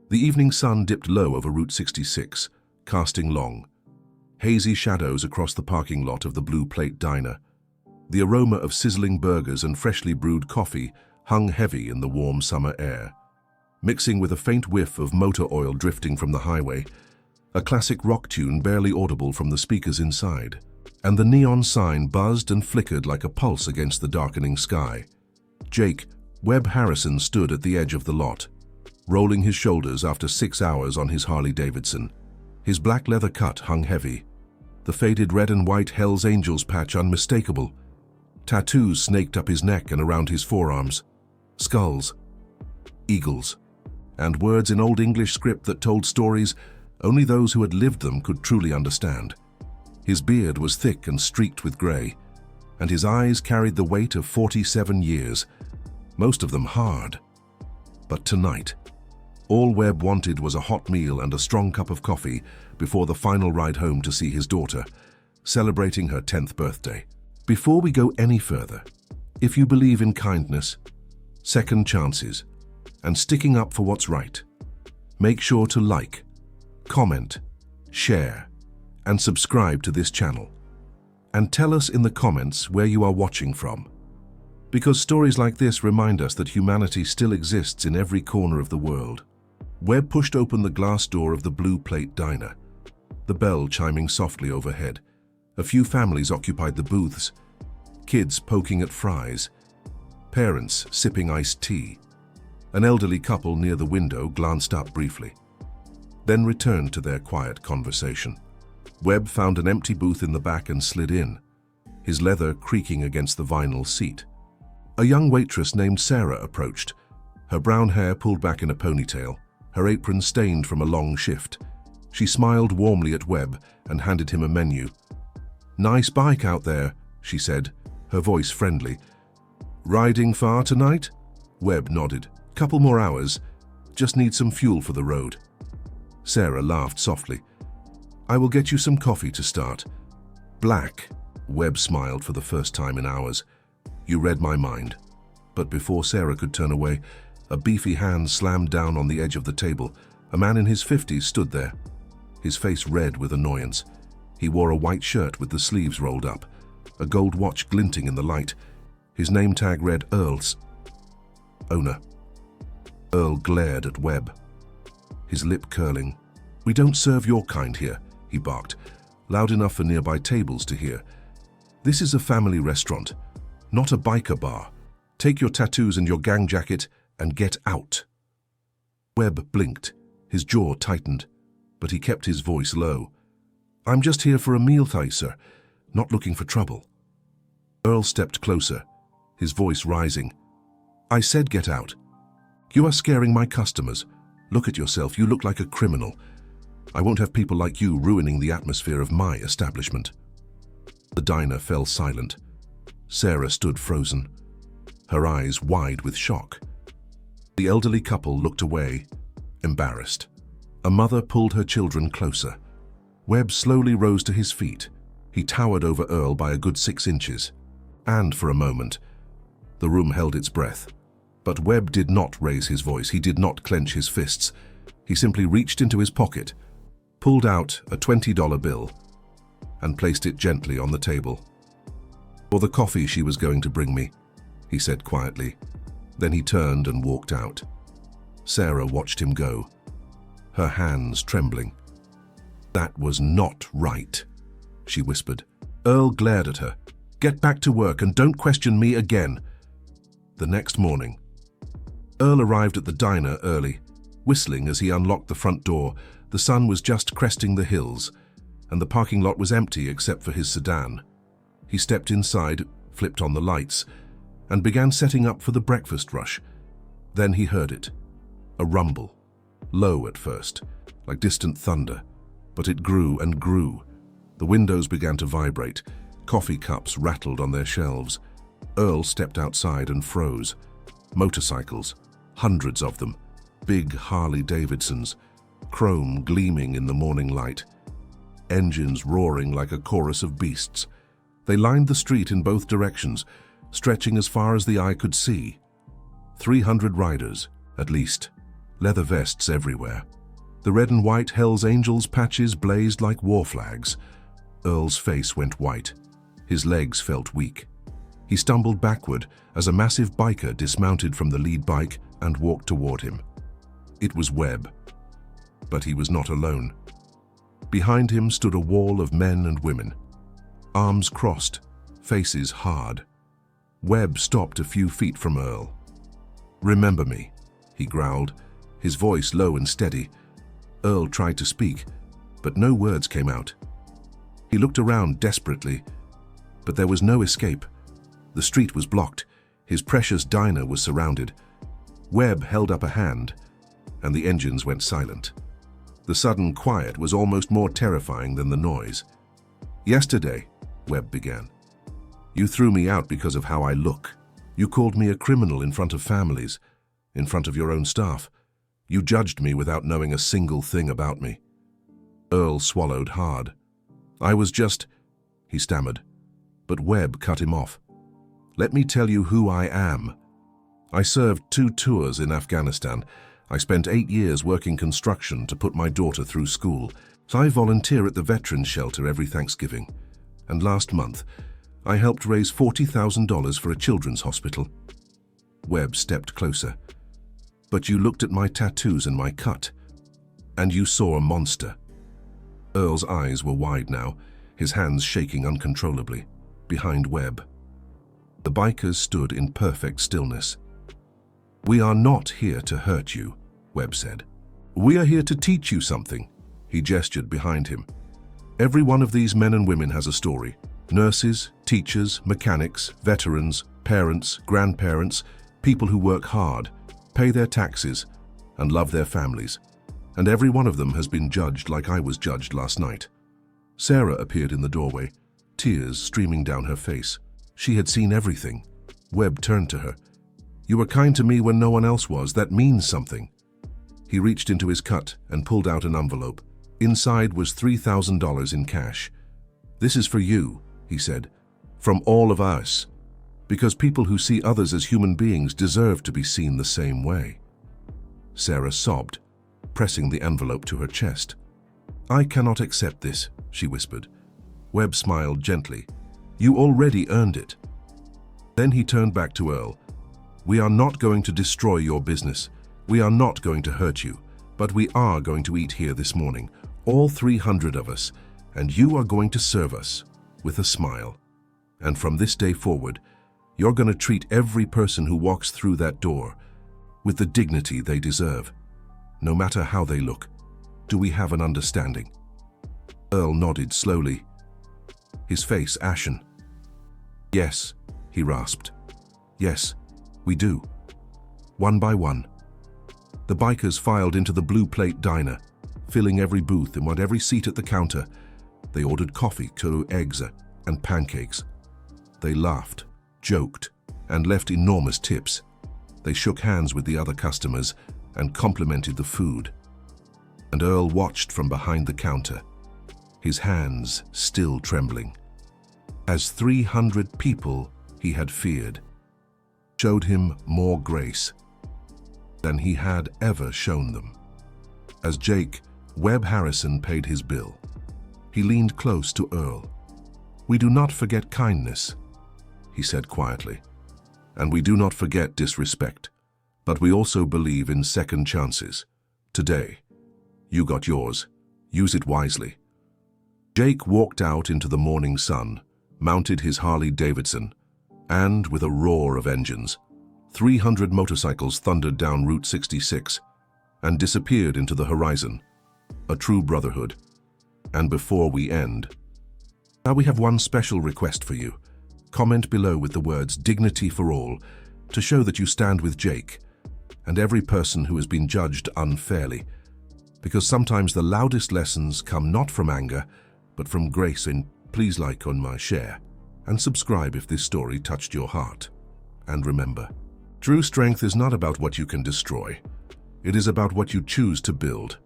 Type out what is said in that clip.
The evening sun dipped low over Route 66, casting long, hazy shadows across the parking lot of the Blue Plate Diner. The aroma of sizzling burgers and freshly brewed coffee hung heavy in the warm summer air. Mixing with a faint whiff of motor oil drifting from the highway, a classic rock tune barely audible from the speakers inside, and the neon sign buzzed and flickered like a pulse against the darkening sky. Jake, Webb Harrison, stood at the edge of the lot, rolling his shoulders after 6 hours on his Harley-Davidson. His black leather cut hung heavy, the faded red and white Hell's Angels patch unmistakable. Tattoos snaked up his neck and around his forearms. Skulls, eagles, and words in Old English script that told stories only those who had lived them could truly understand. His beard was thick and streaked with grey, and his eyes carried the weight of 47 years, most of them hard. But tonight, all Webb wanted was a hot meal and a strong cup of coffee before the final ride home to see his daughter, celebrating her 10th birthday. Before we go any further, if you believe in kindness, second chances, and sticking up for what's right, make sure to like, comment, share, and subscribe to this channel. And tell us in the comments where you are watching from, because stories like this remind us that humanity still exists in every corner of the world. Webb pushed open the glass door of the Blue Plate Diner, the bell chiming softly overhead. A few families occupied the booths, kids poking at fries, parents sipping iced tea. An elderly couple near the window glanced up briefly, then returned to their quiet conversation. Webb found an empty booth in the back and slid in, his leather creaking against the vinyl seat. A young waitress named Sarah approached, her brown hair pulled back in a ponytail, her apron stained from a long shift. She smiled warmly at Webb and handed him a menu. "Nice bike out there," she said, her voice friendly. "Riding far tonight?" Webb nodded. "Couple more hours. Just need some fuel for the road." Sarah laughed softly. "I will get you some coffee to start." "Black." Webb smiled for the first time in hours. "You read my mind." But before Sarah could turn away, a beefy hand slammed down on the edge of the table. A man in his 50s stood there, his face red with annoyance. He wore a white shirt with the sleeves rolled up, a gold watch glinting in the light. His name tag read Earl's owner. Earl glared at Webb, his lip curling. "We don't serve your kind here," he barked, loud enough for nearby tables to hear. "This is a family restaurant, not a biker bar. Take your tattoos and your gang jacket and get out." Webb blinked, his jaw tightened, but he kept his voice low. "I'm just here for a meal, sir, not looking for trouble." Earl stepped closer, his voice rising. "I said get out. You are scaring my customers. Look at yourself, you look like a criminal. I won't have people like you ruining the atmosphere of my establishment." The diner fell silent. Sarah stood frozen, her eyes wide with shock. The elderly couple looked away, embarrassed. A mother pulled her children closer. Webb slowly rose to his feet. He towered over Earl by a good 6 inches. And for a moment, the room held its breath. But Webb did not raise his voice. He did not clench his fists. He simply reached into his pocket, pulled out a $20 bill, and placed it gently on the table. "For the coffee she was going to bring me," he said quietly. Then he turned and walked out. Sarah watched him go, her hands trembling. "That was not right," she whispered. Earl glared at her. "Get back to work and don't question me again." The next morning, Earl arrived at the diner early, whistling as he unlocked the front door. The sun was just cresting the hills, and the parking lot was empty except for his sedan. He stepped inside, flipped on the lights, and began setting up for the breakfast rush. Then he heard it. A rumble. Low at first, like distant thunder, but it grew and grew. The windows began to vibrate. Coffee cups rattled on their shelves. Earl stepped outside and froze. Motorcycles, hundreds of them, big Harley-Davidsons, chrome gleaming in the morning light. Engines roaring like a chorus of beasts. They lined the street in both directions, stretching as far as the eye could see. 300 riders, at least, leather vests everywhere. The red and white Hell's Angels patches blazed like war flags. Earl's face went white. His legs felt weak. He stumbled backward as a massive biker dismounted from the lead bike and walked toward him. It was Webb. But he was not alone. Behind him stood a wall of men and women. Arms crossed, faces hard. Webb stopped a few feet from Earl. "Remember me," he growled, his voice low and steady. Earl tried to speak, but no words came out. He looked around desperately, but there was no escape. The street was blocked. His precious diner was surrounded. Webb held up a hand, and the engines went silent. The sudden quiet was almost more terrifying than the noise. "Yesterday," Webb began, "you threw me out because of how I look. You called me a criminal in front of families, in front of your own staff. You judged me without knowing a single thing about me." Earl swallowed hard. "I was just," he stammered, but Webb cut him off. "Let me tell you who I am. I served 2 tours in Afghanistan. I spent 8 years working construction to put my daughter through school. So I volunteer at the Veterans Shelter every Thanksgiving. And last month, I helped raise $40,000 for a children's hospital." Webb stepped closer. "But you looked at my tattoos and my cut, and you saw a monster." Earl's eyes were wide now, his hands shaking uncontrollably, behind Webb. The bikers stood in perfect stillness. "We are not here to hurt you," Webb said. "We are here to teach you something." He gestured behind him. "Every one of these men and women has a story. Nurses, teachers, mechanics, veterans, parents, grandparents, people who work hard, pay their taxes, and love their families. And every one of them has been judged like I was judged last night." Sarah appeared in the doorway, tears streaming down her face. She had seen everything. Webb turned to her. "You were kind to me when no one else was. That means something." He reached into his cut and pulled out an envelope. Inside was $3,000 in cash. "This is for you," he said, "from all of us, because people who see others as human beings deserve to be seen the same way." Sarah sobbed, pressing the envelope to her chest. "I cannot accept this," she whispered. Webb smiled gently. "You already earned it." Then he turned back to Earl. "We are not going to destroy your business. We are not going to hurt you, but we are going to eat here this morning, all 300 of us, and you are going to serve us with a smile. And from this day forward, you're going to treat every person who walks through that door with the dignity they deserve, no matter how they look. Do we have an understanding?" Earl nodded slowly, his face ashen. "Yes," he rasped. "Yes, we do." One by one, the bikers filed into the Blue Plate diner, filling every booth and want every seat at the counter. They ordered coffee, eggs, and pancakes. They laughed, joked, and left enormous tips. They shook hands with the other customers and complimented the food. And Earl watched from behind the counter, his hands still trembling, as 300 people he had feared showed him more grace than he had ever shown them. As Jake, Webb Harrison, paid his bill, he leaned close to Earl. "We do not forget kindness," he said quietly, "and we do not forget disrespect, but we also believe in second chances. Today, you got yours. Use it wisely." Jake walked out into the morning sun, mounted his Harley-Davidson, and with a roar of engines, 300 motorcycles thundered down Route 66 and disappeared into the horizon. A true brotherhood. And before we end, now we have one special request for you. Comment below with the words "Dignity for All" to show that you stand with Jake and every person who has been judged unfairly. Because sometimes the loudest lessons come not from anger, but from grace. And please like on my share and subscribe if this story touched your heart. And remember, true strength is not about what you can destroy. It is about what you choose to build.